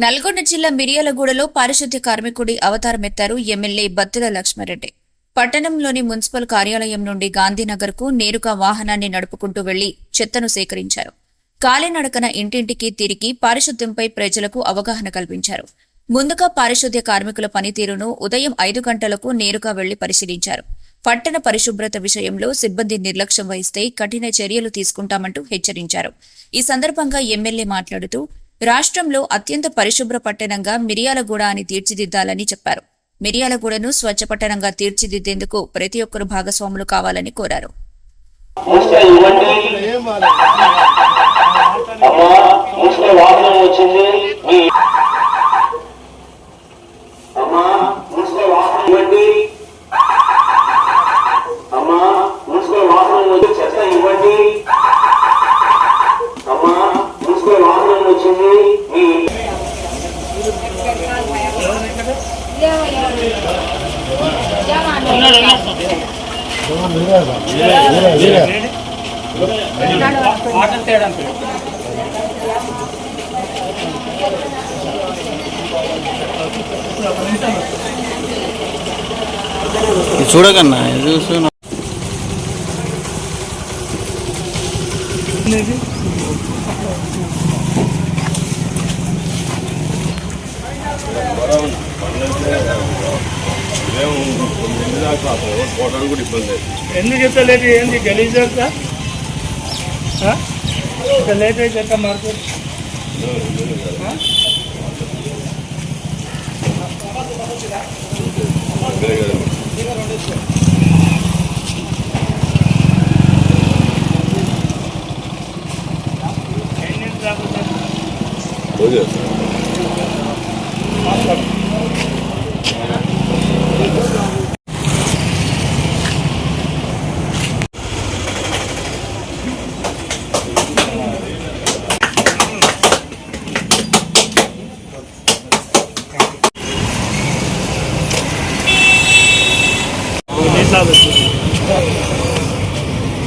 నల్గొండ జిల్లా మిర్యాలగూడలో పారిశుద్ధ్య కార్మికుడి అవతారమెత్తారు ఎమ్మెల్యే బత్తుల లక్ష్మారెడ్డి. పట్టణంలోని మున్సిపల్ కార్యాలయం నుండి గాంధీనగర్కు నేరుగా వాహనాన్ని నడుపుకుంటూ వెళ్లి చెత్తను సేకరించారు. కాలినడకన ఇంటింటికి తిరిగి పారిశుద్ధ్యంపై ప్రజలకు అవగాహన కల్పించారు. ముందుగా పారిశుద్ధ్య కార్మికుల పనితీరును ఉదయం 5 గంటలకు నేరుగా వెళ్లి పరిశీలించారు. పట్టణ పరిశుభ్రత విషయంలో సిబ్బంది నిర్లక్ష్యం వహిస్తే కఠిన చర్యలు తీసుకుంటామంటూ హెచ్చరించారు. ఈ సందర్భంగా ఎమ్మెల్యే మాట్లాడుతూ రాష్ట్రంలో అత్యంత పరిశుభ్ర పట్టణంగా మిర్యాలగూడ అని తీర్చిదిద్దాలని చెప్పారు. మిర్యాలగూడను స్వచ్ఛ పట్టణంగా తీర్చిదిద్దేందుకు ప్రతి ఒక్కరూ భాగస్వాములు కావాలని కోరారు. చూడకన్నా చూస్తున్నా ఎందుకు ఇంత లేట్ ఏంది గలీజ్ లేట్ అయితే ఎట్లా మార్కెట్